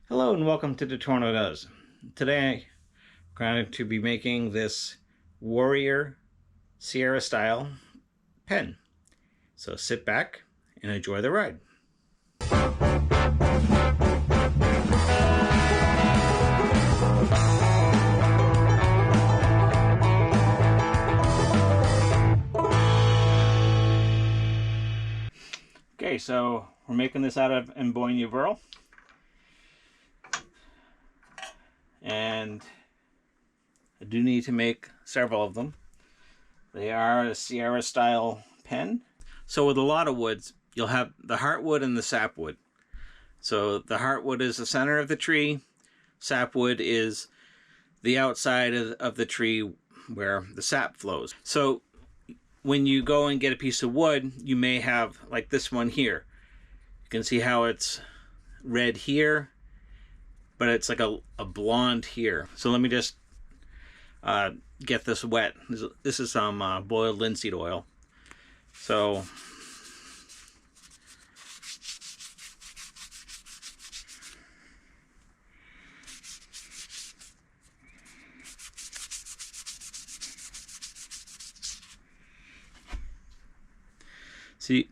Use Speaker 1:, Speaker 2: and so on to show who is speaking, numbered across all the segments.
Speaker 1: Hello and welcome to the Torno Does. Today I'm going to be making this Warrior Sierra style pen. So sit back and enjoy the ride. Okay, so we're making this out of Amboyna burl. And I do need to make several of them. They are a Sierra style pen. So with a lot of woods, you'll have the heartwood and the sapwood. So the heartwood is the center of the tree. Sapwood is the outside of the tree where the sap flows. So when you go and get a piece of wood, you may have like this one here. You can see how it's red here, but it's like a blonde here. So let me just get this wet. This is some boiled linseed oil. So see,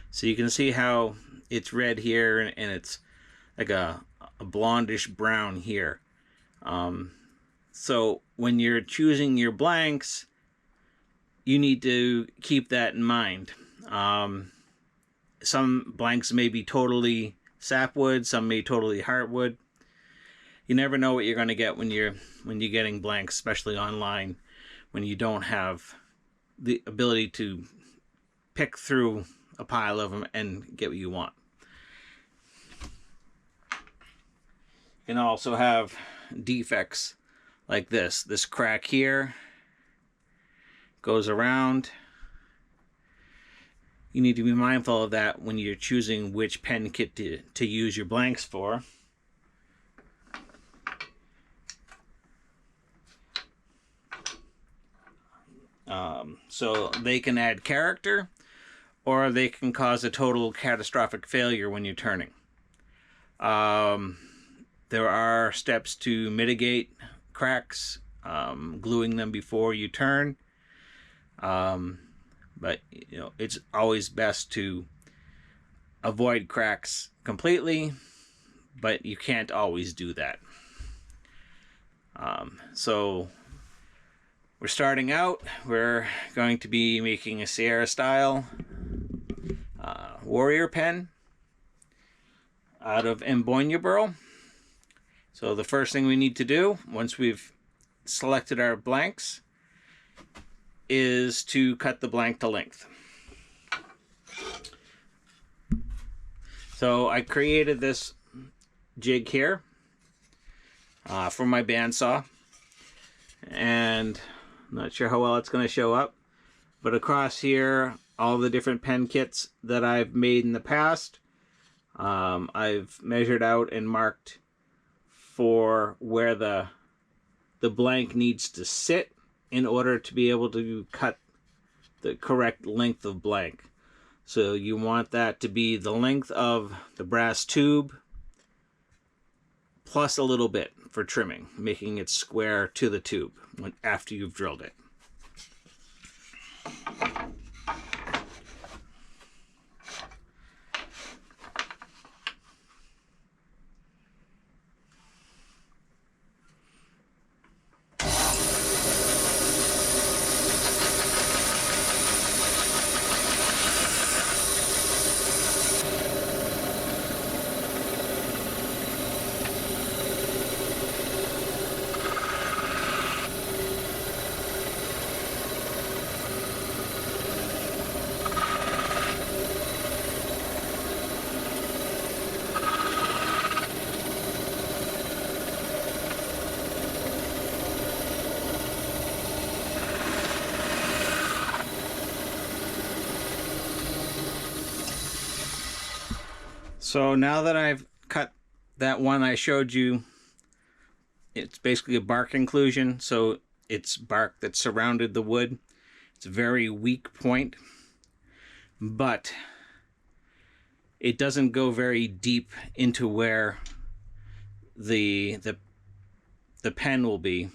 Speaker 1: so you can see how it's red here and it's like a blondish brown here. So when you're choosing your blanks, you need to keep that in mind. Some blanks may be totally sapwood, some may be totally heartwood. You never know what you're going to get when you're getting blanks, especially online, when you don't have the ability to pick through a pile of them and get what you want. You can also have defects like this crack here goes around. You need to be mindful of that when you're choosing which pen kit to use your blanks for. So they can add character, or they can cause a total catastrophic failure when you're turning. There are steps to mitigate cracks, gluing them before you turn. But you know, it's always best to avoid cracks completely, but you can't always do that. So we're starting out. We're going to be making a Sierra style Warrior pen out of Amboyna burl. So the first thing we need to do, once we've selected our blanks, is to cut the blank to length. So I created this jig here for my bandsaw, and I'm not sure how well it's going to show up, but across here, all the different pen kits that I've made in the past, I've measured out and marked for where the blank needs to sit in order to be able to cut the correct length of blank. So you want that to be the length of the brass tube plus a little bit for trimming, making it square to the tube after you've drilled it. So now that I've cut that one I showed you, it's basically a bark inclusion, so it's bark that surrounded the wood. It's a very weak point, but it doesn't go very deep into where the pen will be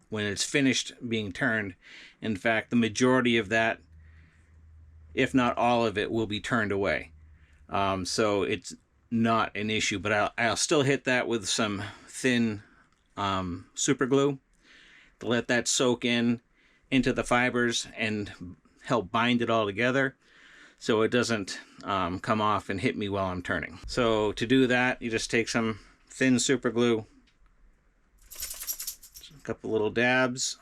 Speaker 1: when it's finished being turned. In fact, the majority of that, if not all of it, will be turned away. So it's not an issue, but I'll still hit that with some thin super glue to let that soak into the fibers and help bind it all together so it doesn't come off and hit me while I'm turning. So to do that, you just take some thin super glue, a couple little dabs,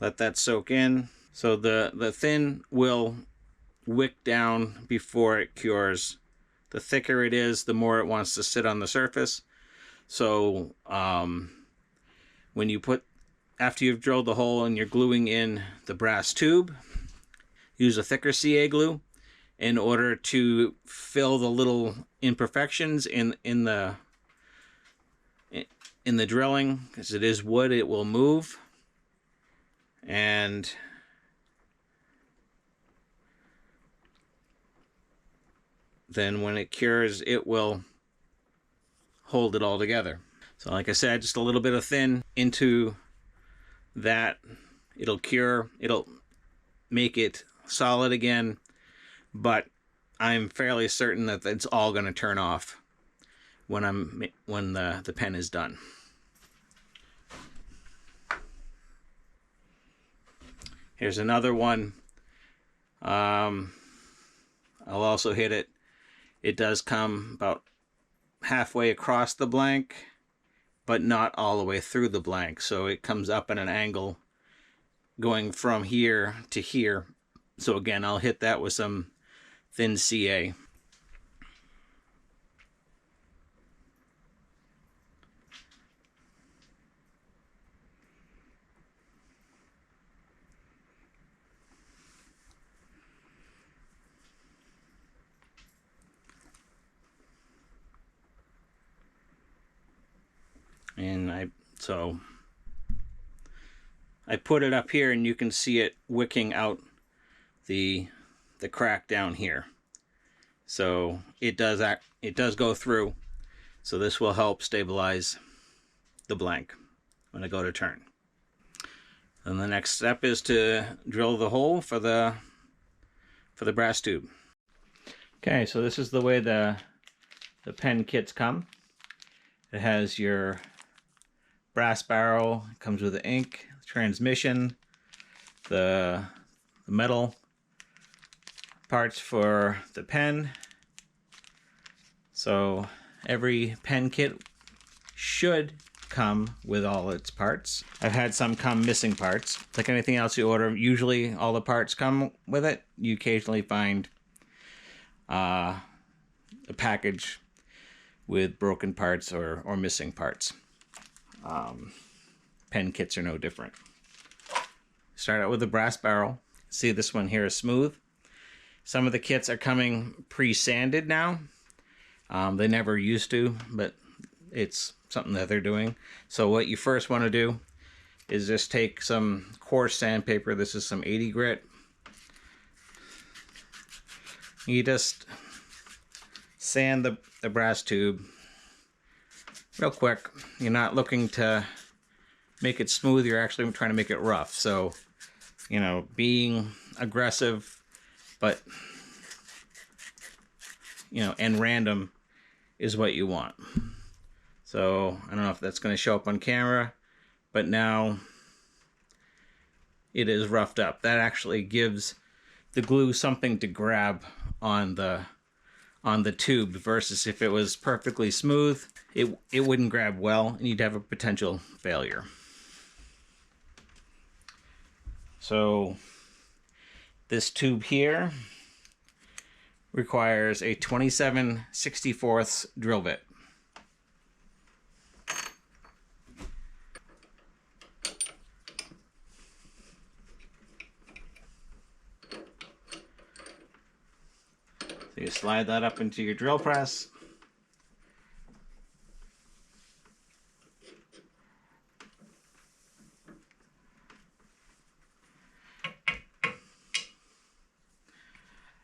Speaker 1: let that soak in. So the thin will wick down before it cures. The thicker it is, the more it wants to sit on the surface. So when you after you've drilled the hole and you're gluing in the brass tube, use a thicker CA glue in order to fill the little imperfections in the drilling, because it is wood, it will move. And then when it cures, it will hold it all together. So like I said, just a little bit of thin into that. It'll cure, it'll make it solid again, but I'm fairly certain that it's all going to turn off when the pen is done. Here's another one. I'll also hit it. It does come about halfway across the blank, but not all the way through the blank. So it comes up at an angle going from here to here. So again, I'll hit that with some thin CA. And I put it up here, and you can see it wicking out the crack down here. So it does go through. So this will help stabilize the blank when I go to turn. And the next step is to drill the hole for the brass tube. Okay, so this is the way the pen kits come. It has your brass barrel, comes with the ink, transmission, the metal parts for the pen. So every pen kit should come with all its parts. I've had some come missing parts. Like anything else you order, usually all the parts come with it. You occasionally find a package with broken parts or missing parts. Pen kits are no different. Start out with the brass barrel. See, this one here is smooth. Some of the kits are coming pre-sanded now. They never used to, but it's something that they're doing. So what you first want to do is just take some coarse sandpaper. This is some 80 grit. You just sand the brass tube real quick. You're not looking to make it smooth, you're actually trying to make it rough. So, you know, being aggressive, but, you know, and random is what you want. So, I don't know if that's going to show up on camera, but now it is roughed up. That actually gives the glue something to grab on the tube, versus if it was perfectly smooth, it wouldn't grab well, and you'd have a potential failure. So this tube here requires a 27/64 drill bit. So you slide that up into your drill press.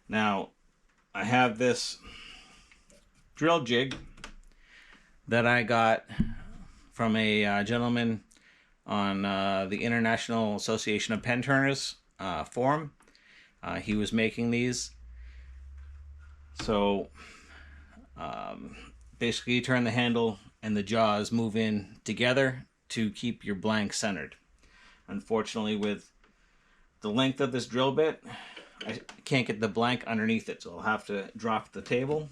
Speaker 1: Now, I have this drill jig that I got from a gentleman on the International Association of Pen Turners forum. He was making these. So basically you turn the handle and the jaws move in together to keep your blank centered. Unfortunately, with the length of this drill bit, I can't get the blank underneath it, so I'll have to drop the table.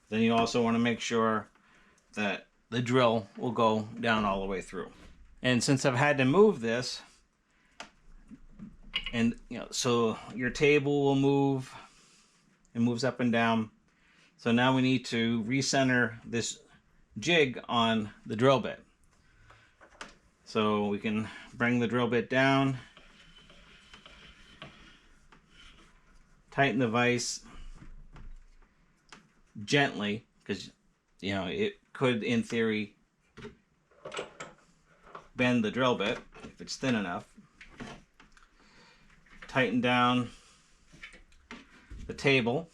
Speaker 1: Then you also want to make sure that the drill will go down all the way through. And since I've had to move this, and so your table will move, it moves up and down. So now we need to recenter this jig on the drill bit. So we can bring the drill bit down, tighten the vise gently, because it could in theory bend the drill bit if it's thin enough. Tighten down the table.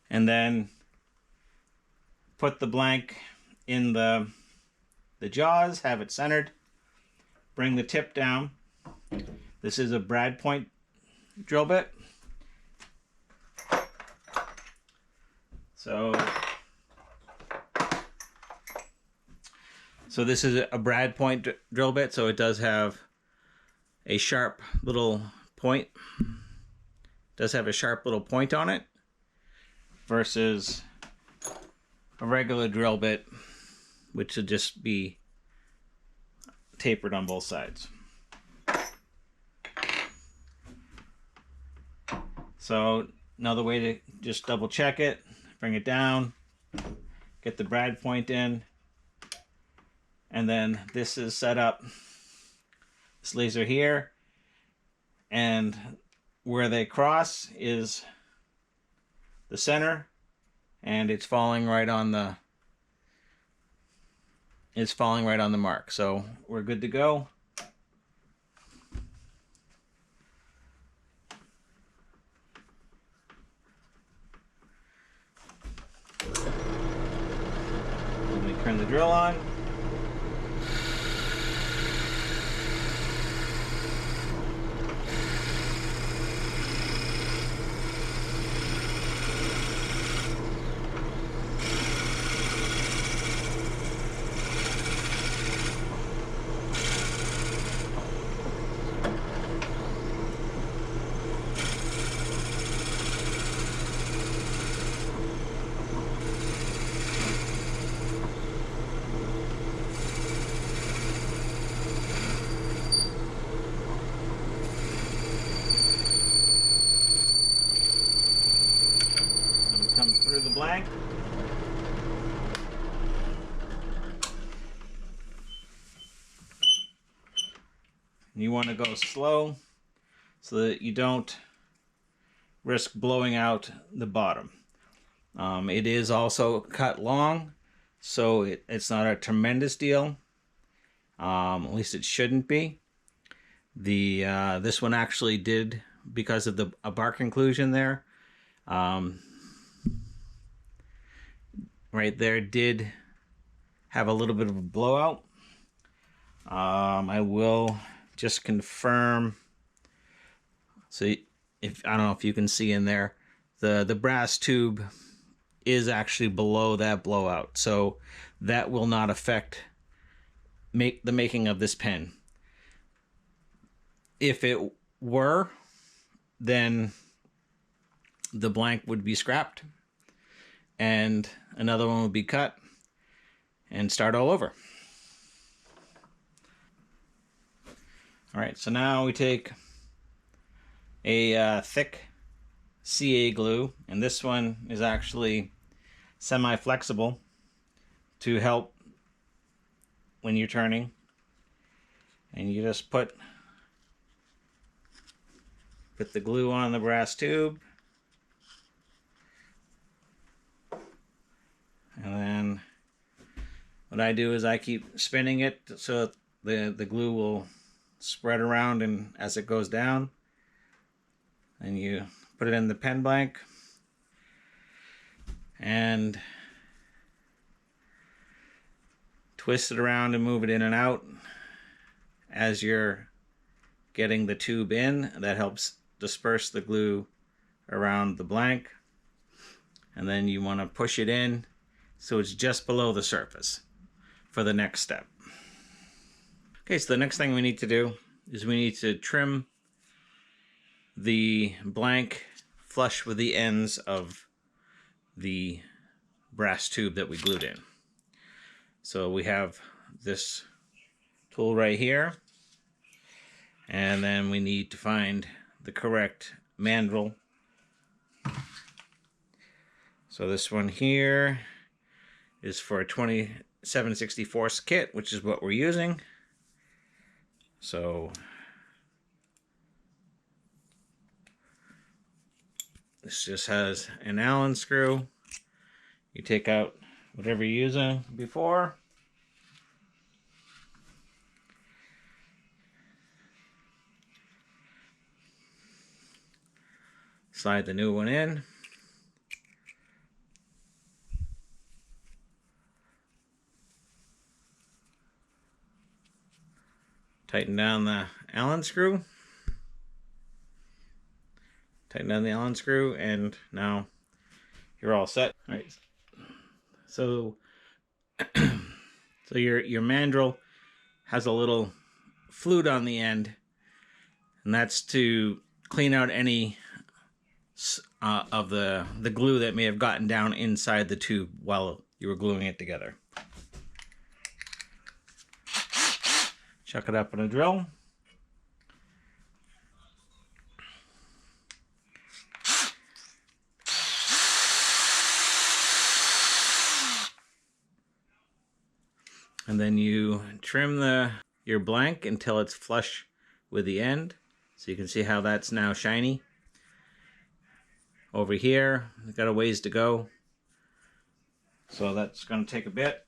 Speaker 1: And then put the blank in the jaws, have it centered, bring the tip down. This is a brad point drill bit. So this is a brad point drill bit, so it does have a sharp little point. Does have a sharp little point on it versus a regular drill bit, which would just be tapered on both sides. So another way to just double check it, bring it down, get the brad point in, and then this is set up, this laser here, and where they cross is the center, and it's falling right on the mark. So we're good to go. Let me turn the drill on. Come through the blank. You want to go slow so that you don't risk blowing out the bottom. It is also cut long, so it's not a tremendous deal. At least it shouldn't be. This one actually did, because of a bark inclusion there. Right there did have a little bit of a blowout. I will just confirm. So if I don't know if you can see in there, the brass tube is actually below that blowout, so that will not affect the making of this pen. If it were, then the blank would be scrapped and another one would be cut and start all over. All right, so now we take a thick CA glue, and this one is actually semi-flexible to help when you're turning. And you just put the glue on the brass tube. And then what I do is I keep spinning it so the glue will spread around and as it goes down. And you put it in the pen blank and twist it around and move it in and out as you're getting the tube in. That helps disperse the glue around the blank. And then you want to push it in so it's just below the surface for the next step. Okay, so the next thing we need to do is we need to trim the blank flush with the ends of the brass tube that we glued in. So we have this tool right here, and then we need to find the correct mandrel. So this one here is for a 27/64 kit, which is what we're using. So this just has an Allen screw. You take out whatever you're using before. Slide the new one in. Tighten down the Allen screw. Tighten down the Allen screw, and now you're all set. All right. So, your mandrel has a little flute on the end, and that's to clean out any of the glue that may have gotten down inside the tube while you were gluing it together. Chuck it up in a drill. And then you trim your blank until it's flush with the end. So you can see how that's now shiny. Over here, we've got a ways to go. So that's going to take a bit.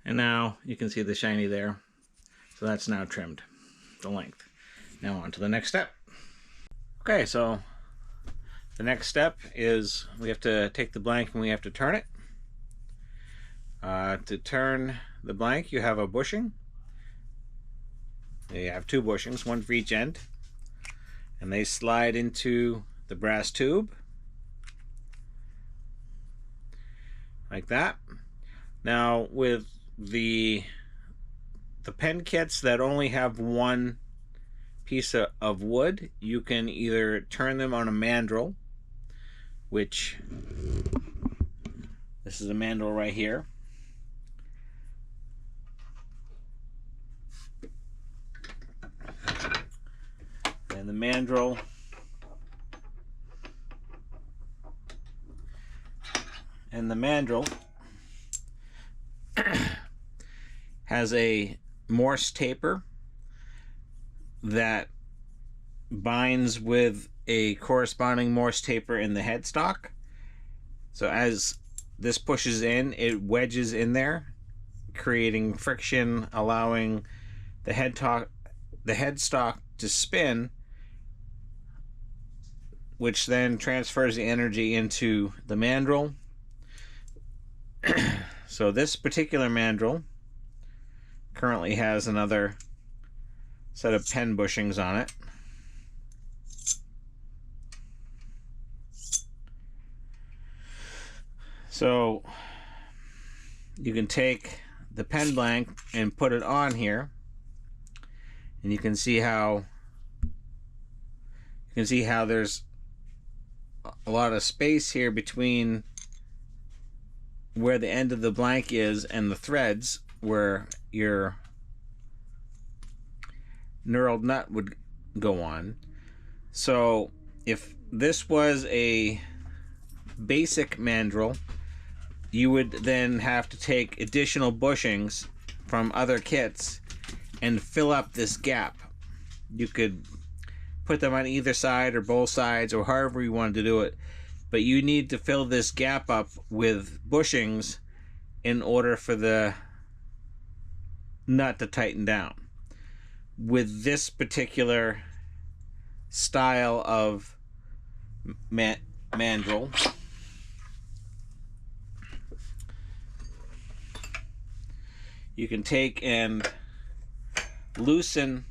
Speaker 1: And now you can see the shiny there. So that's now trimmed, the length. Now on to the next step. Okay, so the next step is we have to take the blank and we have to turn it. To turn the blank, you have a bushing. You have two bushings, one for each end. And they slide into the brass tube. Like that. Now with the pen kits that only have one piece of wood, you can either turn them on a mandrel, which this is a mandrel right here. And the mandrel has a Morse taper that binds with a corresponding Morse taper in the headstock. So as this pushes in, it wedges in there, creating friction, allowing the headstock to spin, which then transfers the energy into the mandrel. So this particular mandrel currently has another set of pen bushings on it. So you can take the pen blank and put it on here, and you can see how there's a lot of space here between where the end of the blank is and the threads where your knurled nut would go on. So if this was a basic mandrel, you would then have to take additional bushings from other kits and fill up this gap. You could put them on either side or both sides or however you wanted to do it, but you need to fill this gap up with bushings in order for the nut to tighten down. With this particular style of mandrel, you can take and loosen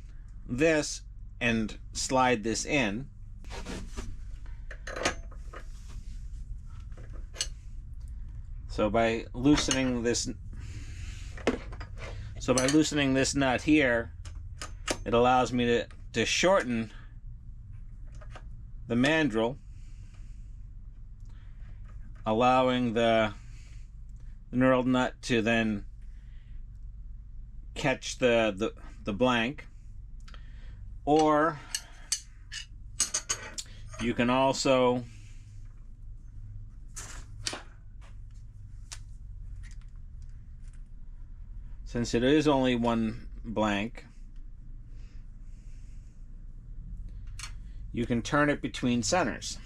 Speaker 1: this and slide this in. So by loosening this nut here, it allows me to shorten the mandrel, allowing the knurled nut to then catch the blank. Or you can also since it is only one blank, you can turn it between centers.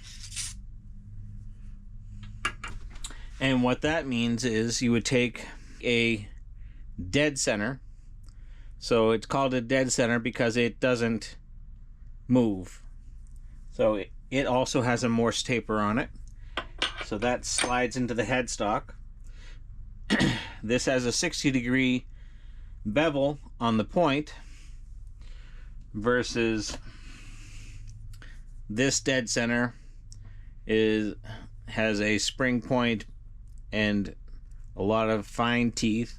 Speaker 1: And what that means is you would take a dead center. So it's called a dead center because it doesn't move. So it also has a Morse taper on it. So that slides into the headstock. This has a 60-degree bevel on the point versus this dead center has a spring point and a lot of fine teeth.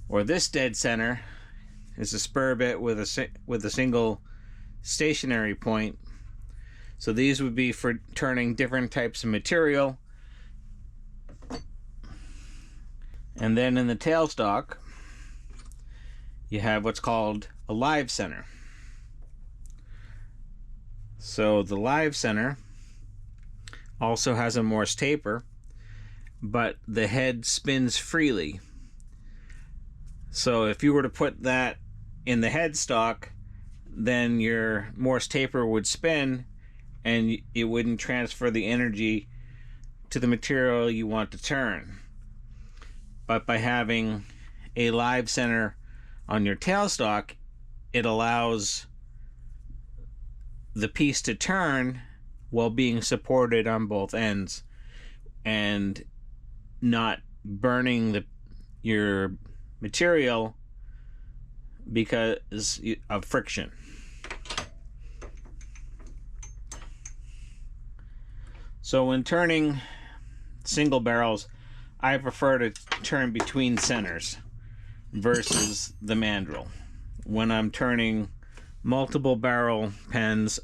Speaker 1: Or this dead center is a spur bit with a single stationary point. So these would be for turning different types of material. And then in the tailstock, you have what's called a live center. So the live center also has a Morse taper, but the head spins freely. So if you were to put that in the headstock, then your Morse taper would spin and it wouldn't transfer the energy to the material you want to turn. But by having a live center on your tailstock, it allows the piece to turn while being supported on both ends and not burning your material because of friction. So when turning single barrels, I prefer to turn between centers versus the mandrel. When I'm turning multiple barrel pens,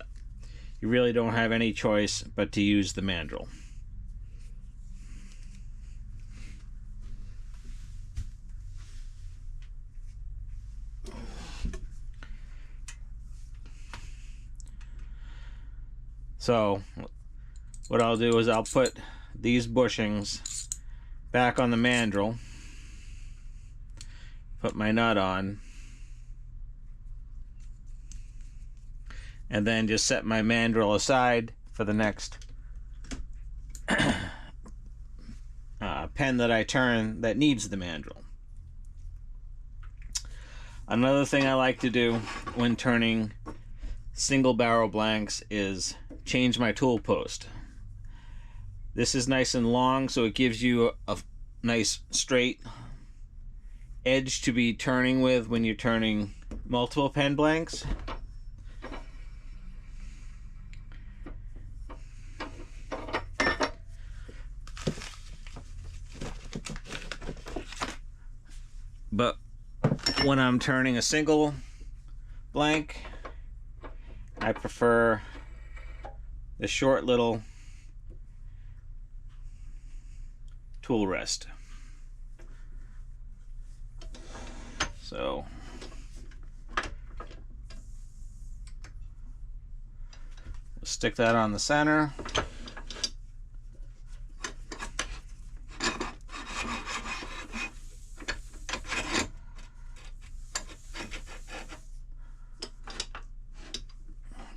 Speaker 1: you really don't have any choice but to use the mandrel. So what I'll do is I'll put these bushings back on the mandrel, put my nut on, and then just set my mandrel aside for the next pen that I turn that needs the mandrel. Another thing I like to do when turning single barrel blanks is change my tool post. This is nice and long, so it gives you a nice straight edge to be turning with when you're turning multiple pen blanks. But when I'm turning a single blank, I prefer the short little tool rest. So we'll stick that on the center.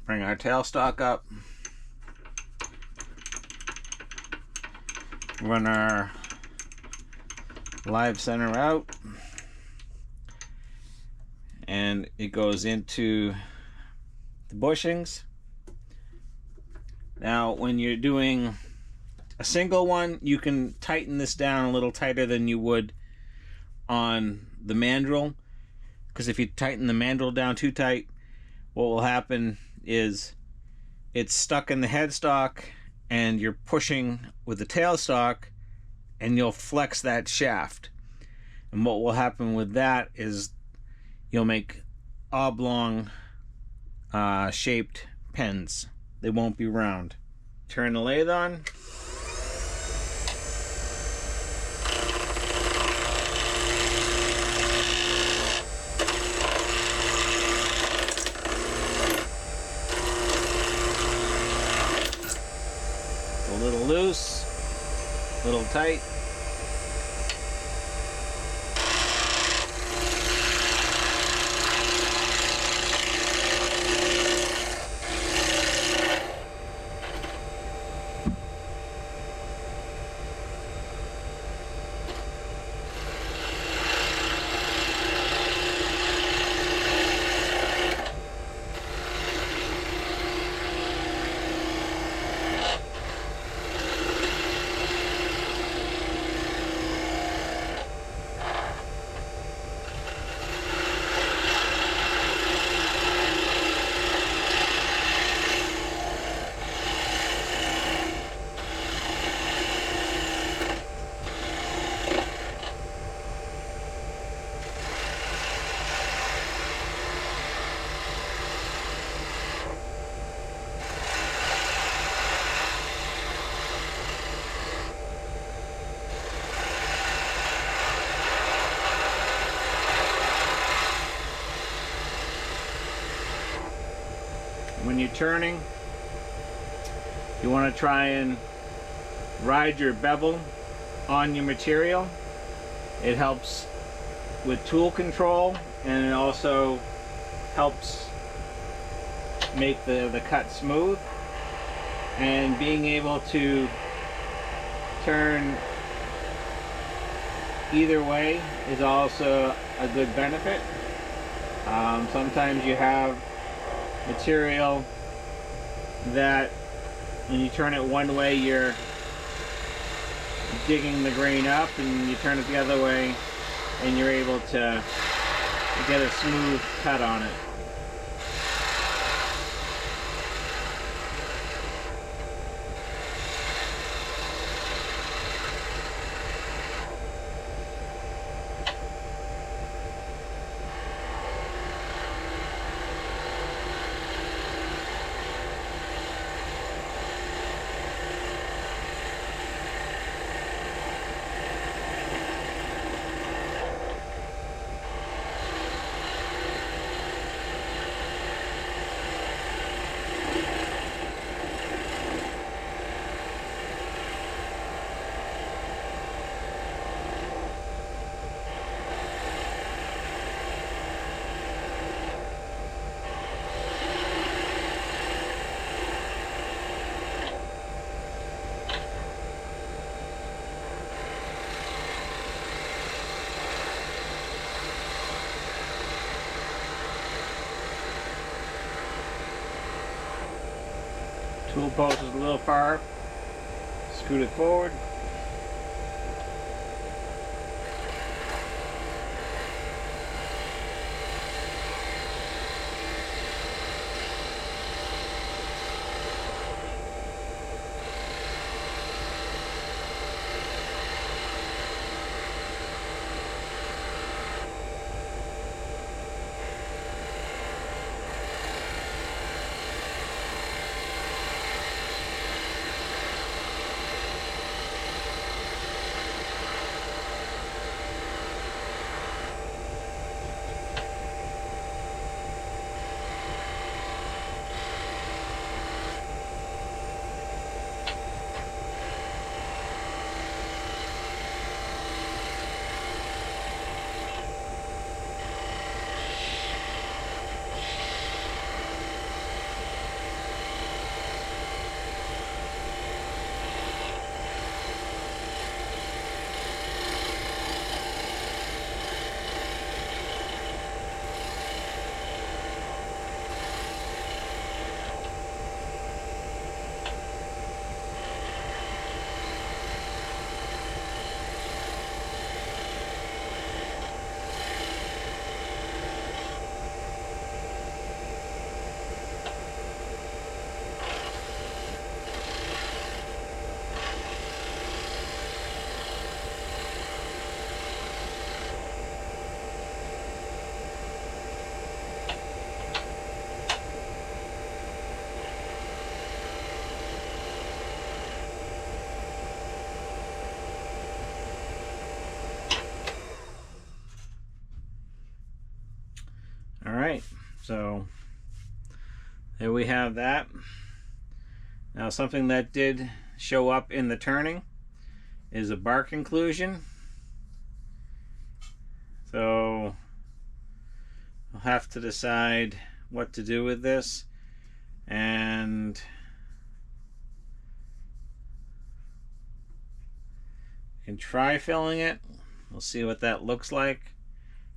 Speaker 1: Bring our tailstock up. Run our live center out. And it goes into the bushings. Now, when you're doing a single one, you can tighten this down a little tighter than you would on the mandrel. Because if you tighten the mandrel down too tight, what will happen is it's stuck in the headstock and you're pushing with the tailstock and you'll flex that shaft. And what will happen with that is you'll make oblong shaped pens. They won't be round. Turn the lathe on. A little loose, a little tight. When you're turning, you want to try and ride your bevel on your material. It helps with tool control, and it also helps make the cut smooth. And being able to turn either way is also a good benefit. Sometimes you have material that when you turn it one way you're digging the grain up, and you turn it the other way and you're able to get a smooth cut on it. Tool post is a little far. Scoot it forward. So there we have that. Now something that did show up in the turning is a bark inclusion. So I'll have to decide what to do with this, and try filling it. We'll see what that looks like.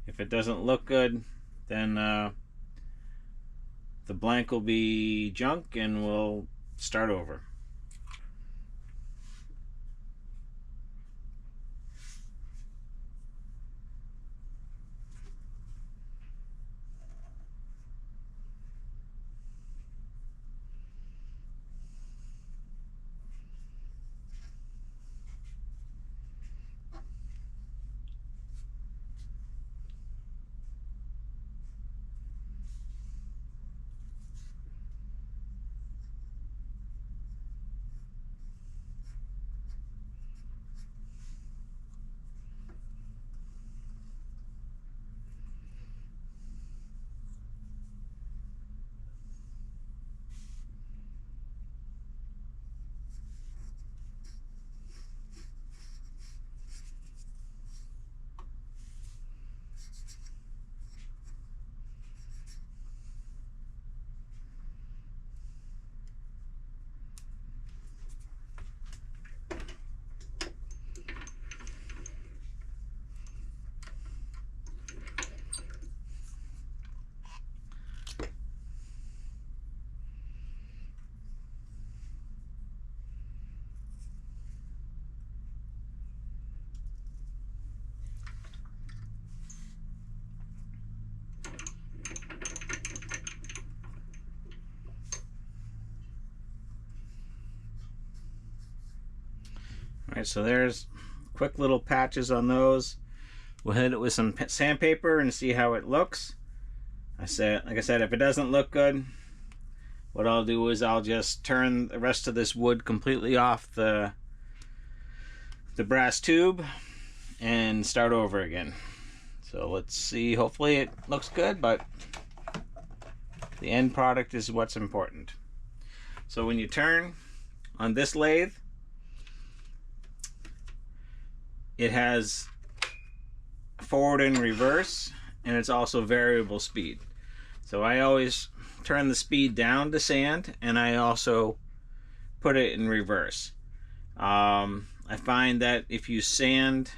Speaker 1: If it doesn't look good, then the blank will be junk and we'll start over. Alright, so there's quick little patches on those. We'll hit it with some sandpaper and see how it looks. Like I said, if it doesn't look good, what I'll do is I'll just turn the rest of this wood completely off the brass tube and start over again. So let's see, hopefully it looks good, but the end product is what's important. So when you turn on this lathe, it has forward and reverse, and it's also variable speed. So I always turn the speed down to sand, and I also put it in reverse. I find that if you sand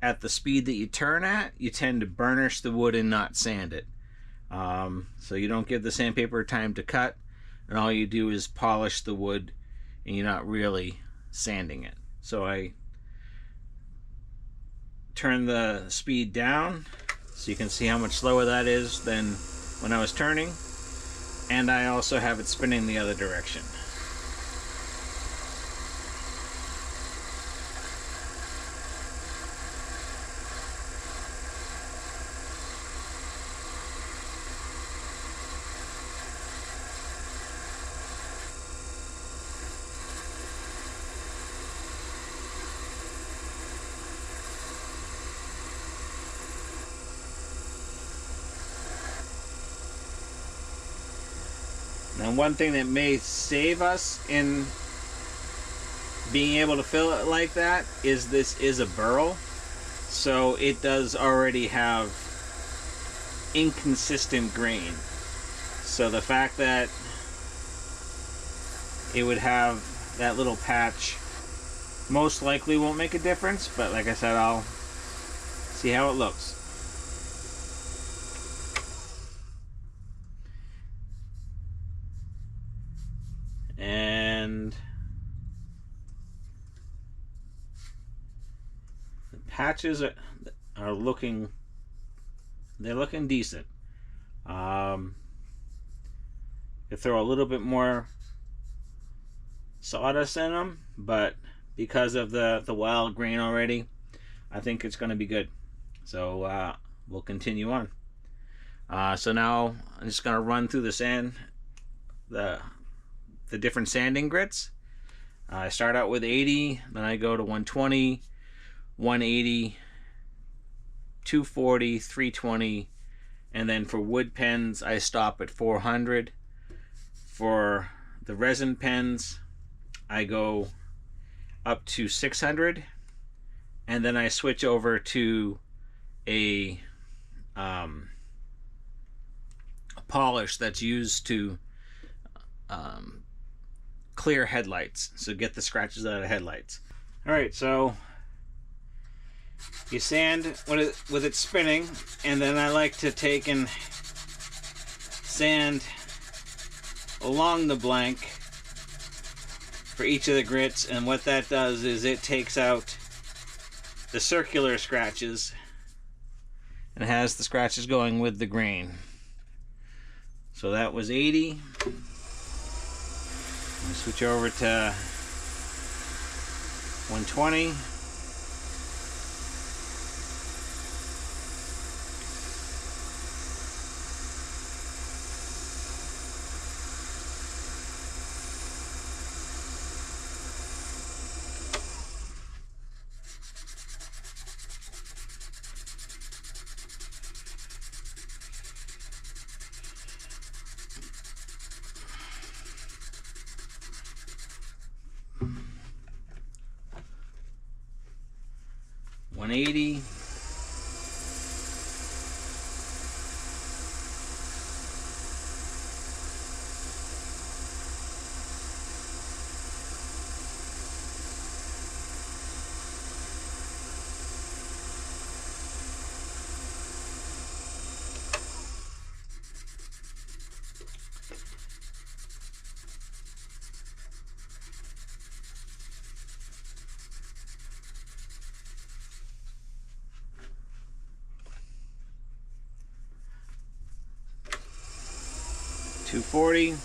Speaker 1: at the speed that you turn at, you tend to burnish the wood and not sand it. So you don't give the sandpaper time to cut, and all you do is polish the wood, and you're not really sanding it. So I turn the speed down so you can see how much slower that is than when I was turning, and I also have it spinning the other direction. And one thing that may save us in being able to fill it like that is this is a burl, so it does already have inconsistent grain. So the fact that it would have that little patch most likely won't make a difference, but like I said, I'll see how it looks. And the patches are looking, they're looking decent. You throw a little bit more sawdust in them, but because of the wild grain already, I think it's going to be good. So we'll continue on. So now I'm just going to run through the sand, the different sanding grits. I start out with 80, then I go to 120, 180, 240, 320, And then for wood pens, I stop at 400. For the resin pens, I go up to 600. And then I switch over to a polish that's used to clear headlights, so get the scratches out of headlights. Alright, so you sand with it spinning, and then I like to take and sand along the blank for each of the grits, and what that does is it takes out the circular scratches and has the scratches going with the grain. So that was 80. Switch over to 120. $180. $240.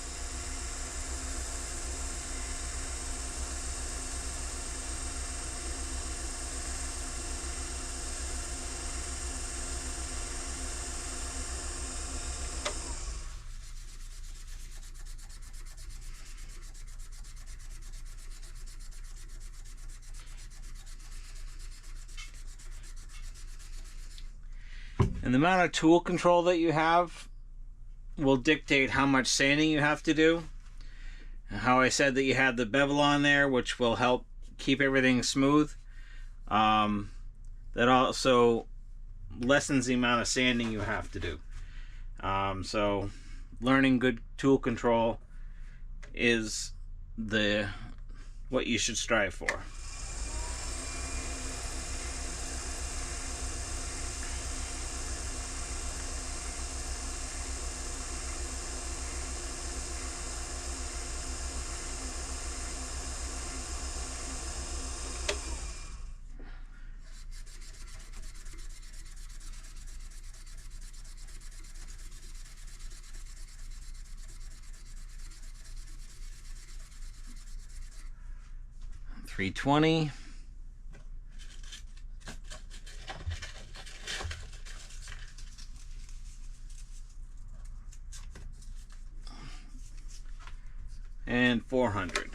Speaker 1: And the amount of tool control that you have will dictate how much sanding you have to do. And how I said that you have the bevel on there, which will help keep everything smooth. That also lessens the amount of sanding you have to do. So learning good tool control is what you should strive for. $320. And 400.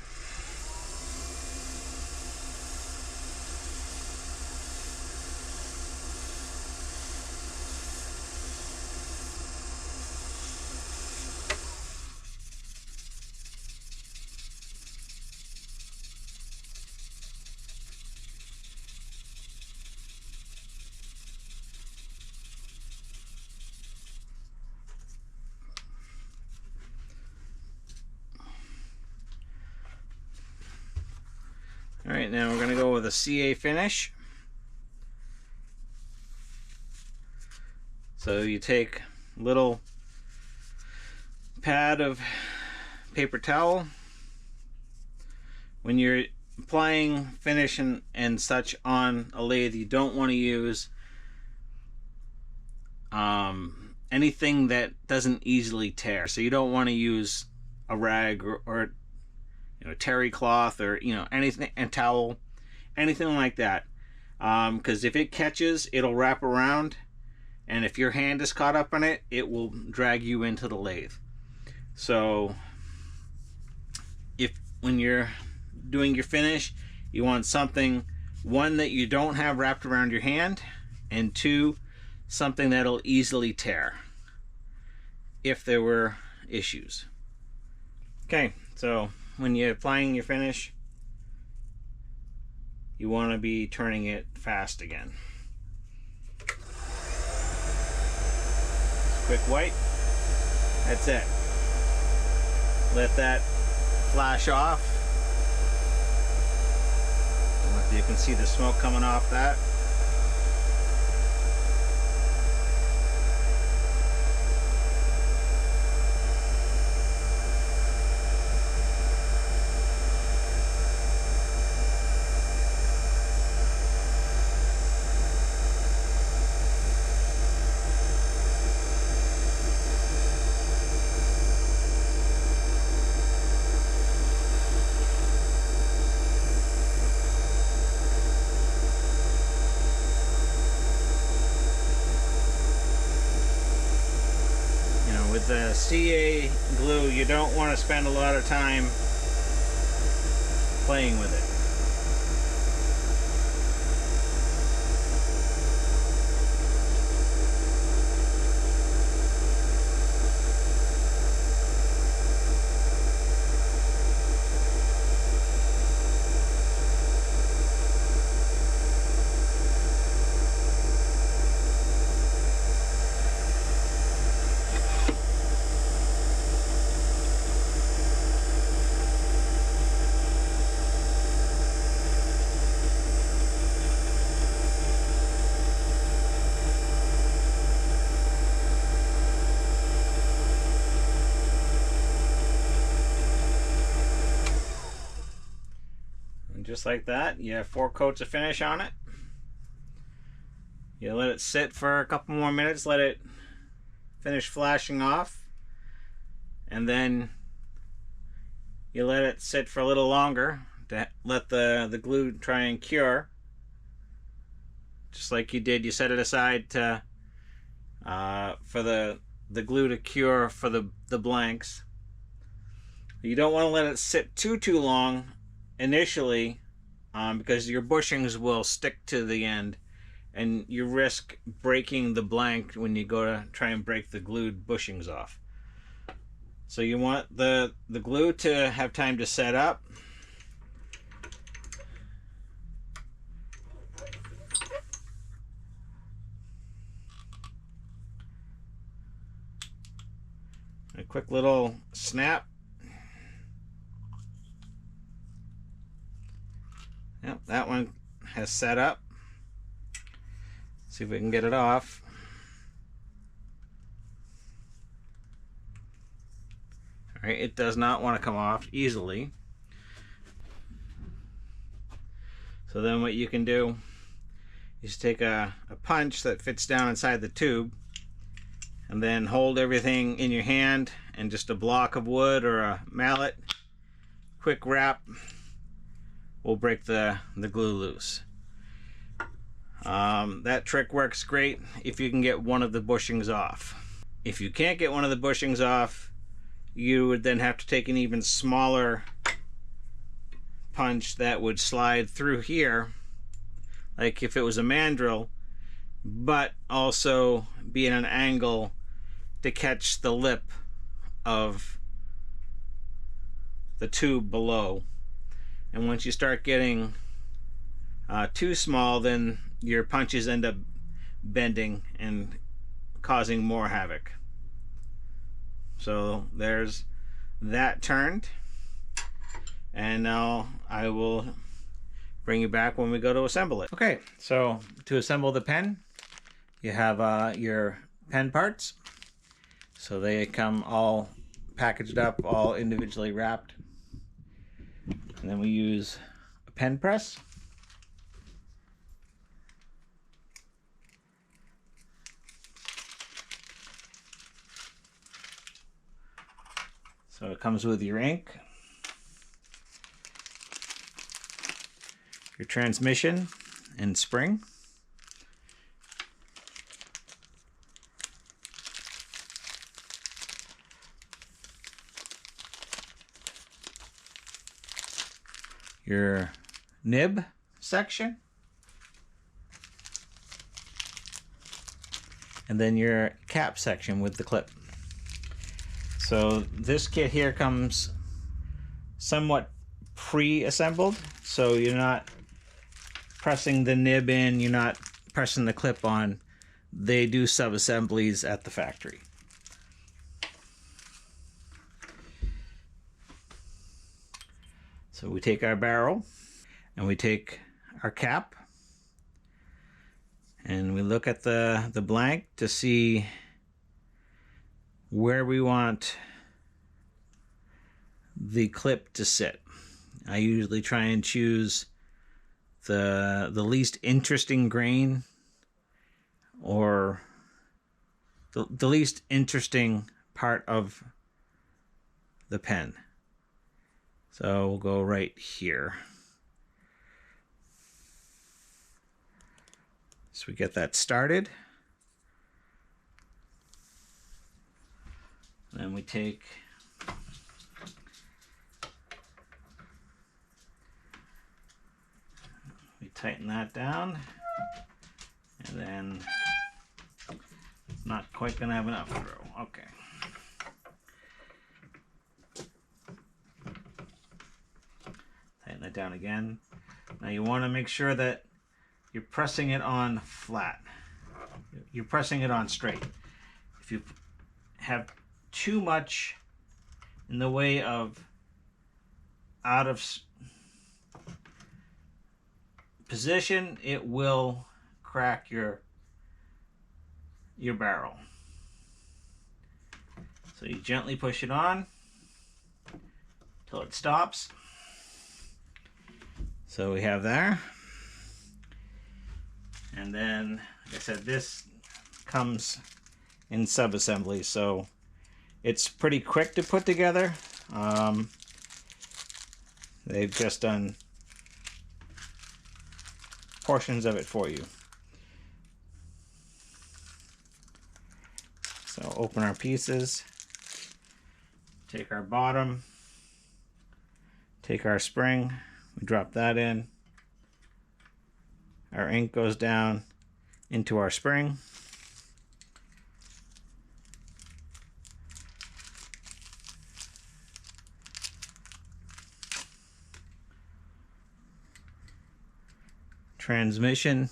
Speaker 1: All right, now we're going to go with a CA finish. So you take a little pad of paper towel. When you're applying finish and such on a lathe, you don't want to use anything that doesn't easily tear. So you don't want to use a rag or terry cloth or anything, and towel, anything like that, because if it catches, it'll wrap around, and if your hand is caught up in it, it will drag you into the lathe. So when you're doing your finish, you want something, one, that you don't have wrapped around your hand, and two, something that'll easily tear. if there were issues. Okay, so when you're applying your finish, you want to be turning it fast again. Quick wipe. That's it. Let that flash off. I don't know if you can see the smoke coming off that. With the CA glue, you don't want to spend a lot of time playing with it. Just like that, you have 4 coats of finish on it. You let it sit for a couple more minutes, let it finish flashing off, and then you let it sit for a little longer to let the glue try and cure. Just like you did, you set it aside to for the glue to cure for the blanks. You don't want to let it sit too long initially, because your bushings will stick to the end and you risk breaking the blank when you go to try and break the glued bushings off. So you want the glue to have time to set up. A quick little snap. Yep, that one has set up. See if we can get it off. All right, it does not want to come off easily. So then what you can do is take a punch that fits down inside the tube and then hold everything in your hand and just a block of wood or a mallet. Quick wrap will break the glue loose. That trick works great if you can get one of the bushings off. If you can't get one of the bushings off, you would then have to take an even smaller punch that would slide through here, like if it was a mandrel, but also be in an angle to catch the lip of the tube below. And once you start getting too small, then your punches end up bending and causing more havoc. So there's that turned, and now I will bring you back when we go to assemble it. Okay, so to assemble the pen, you have your pen parts. So they come all packaged up, all individually wrapped. And then we use a pen press. So it comes with your ink, your transmission and spring, your nib section, and then your cap section with the clip. So this kit here comes somewhat pre-assembled, so you're not pressing the nib in, you're not pressing the clip on. They do sub-assemblies at the factory. So we take our barrel and we take our cap and we look at the blank to see where we want the clip to sit. I usually try and choose the least interesting grain, or the least interesting part of the pen. So we'll go right here. So we get that started. Then we take tighten that down, and then it's not quite gonna have enough through. Okay. Tighten it down again. Now you want to make sure that you're pressing it on flat. You're pressing it on straight. If you have too much in the way of out of position, it will crack your barrel. So you gently push it on till it stops. So we have there. And then, like I said, this comes in sub-assembly, so it's pretty quick to put together. They've just done portions of it for you. So open our pieces, take our bottom, take our spring, we drop that in. Our ink goes down into our spring. Transmission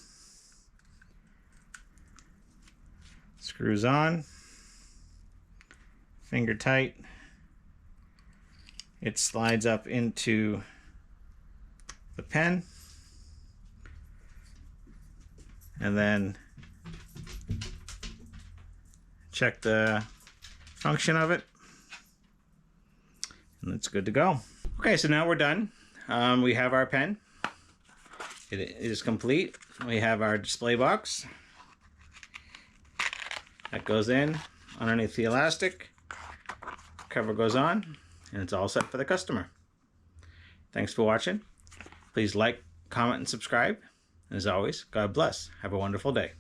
Speaker 1: screws on, finger tight. It slides up into the pen, and then check the function of it, and it's good to go. Okay, so now we're done. We have our pen. It is complete. We have our display box that goes in underneath the elastic. Cover goes on, and it's all set for the customer. Thanks for watching. Please like, comment, and subscribe. As always, God bless. Have a wonderful day.